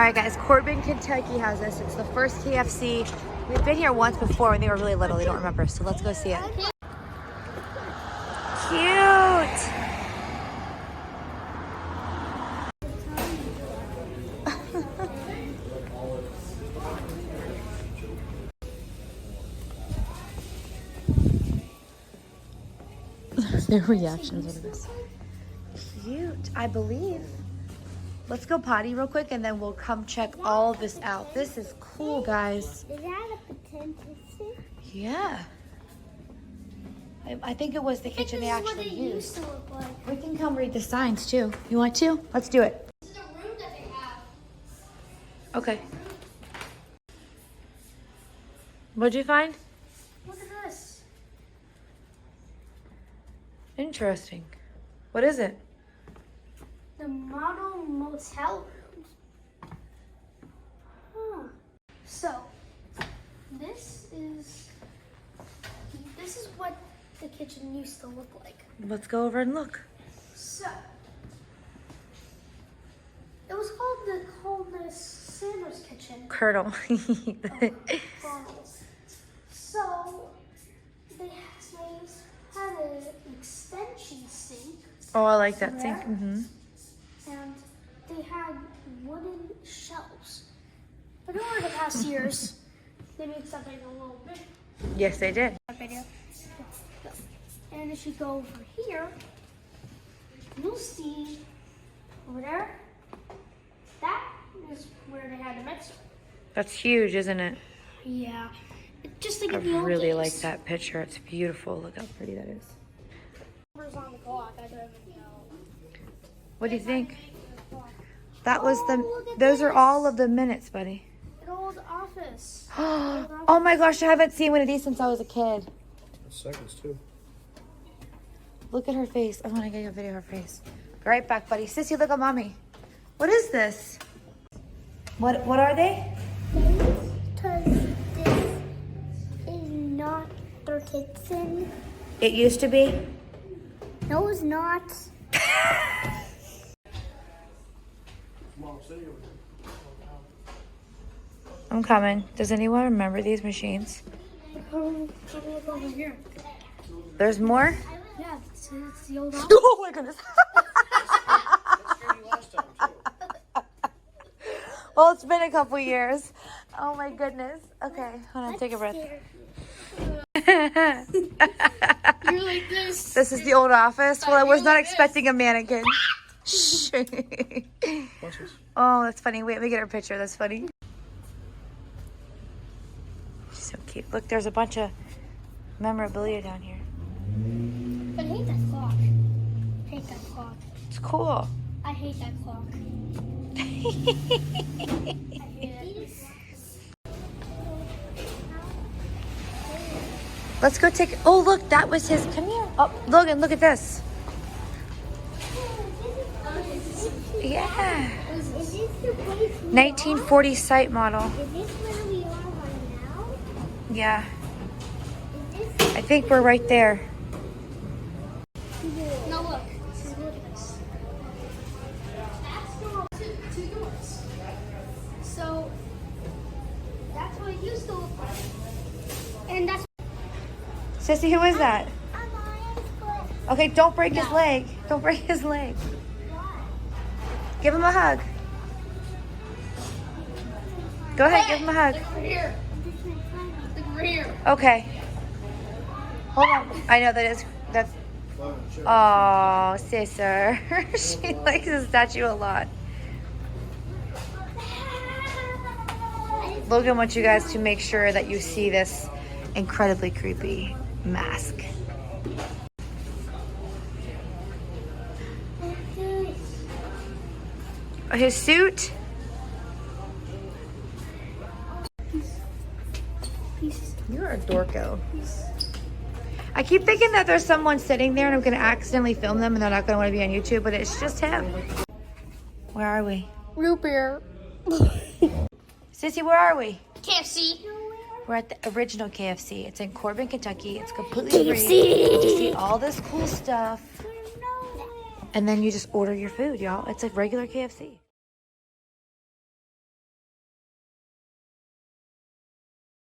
right, guys, Corbin, Kentucky has this. It's the first KFC. We've been here once before when they were really little. They don't remember, so let's go see it. Cute. Their reactions are this. Cute, I believe. Let's go potty real quick and then we'll come check all of this out. This is cool, guys. Is that a potential? Yeah. I think it was the kitchen they actually used. Like. We can come read the signs too. You want to? Let's do it. This is a room that they have. Okay. What'd you find? Look at this. Interesting. What is it? The model motel rooms. Huh. So, this is what the kitchen used to look like. Let's go over and look. So, it was called the Sanders kitchen. Curdle. So, they had an extension sink. Oh, I like that sink. There. Mm-hmm. And they had wooden shelves. But over the past years, they made something a little bit. Yes, they did. And if you go over here, you'll see over there, that is where they had the mixer. That's huge, isn't it? Yeah. Just like I in the old really days. like that picture. It's beautiful. Look how pretty that is. Numbers on the clock, I don't even know. What do you think? That was look the, at those are this. all of the minutes, buddy. An old office. Oh my gosh, I haven't seen one of these since I was a kid. Seconds too. Look at her face. I want to get you a video of her face. Be right back, buddy. Sissy, look at mommy. What is this? What are they? Because this is not their kitchen. It used to be. No, it's not. I'm coming. Does anyone remember these machines? Over here. There's more? Yeah, it's the old office. Oh my goodness. Well, it's been a couple years. Oh my goodness. Okay, hold on, take a breath. You're like this. This is the old office. Well, I was not expecting a mannequin. Shh. Oh, that's funny. Wait, let me get her picture. That's funny. She's so cute. Look, there's a bunch of memorabilia down here. But I hate that clock. I hate that clock. It's cool. I hate that clock. I hate it. Let's go take. Oh, look, that was his. Come here. Oh, Logan, look at this. Yeah. Is this the place we 1940 site model. are? Is this where we are right now? Yeah. Is this? I think we're right there. No, look. Look at this. That's door two doors. So that's what it used to look like. And that's. Sissy, who is that? Okay, don't break his leg. Don't break his leg. Give him a hug. Go ahead, give him a hug. Look over here. Look over here. Okay. Hold on. I know that's. Oh, sister. She likes the statue a lot. Logan wants you guys to make sure that you see this incredibly creepy mask. His suit. You're a dorko. I keep thinking that there's someone sitting there and I'm going to accidentally film them and they're not going to want to be on YouTube, but it's just him. Where are we? Root beer. Sissy, where are we? KFC. We're at the original KFC. It's in Corbin, Kentucky. It's completely free. You get to see all this cool stuff. And then you just order your food, y'all. It's like regular KFC.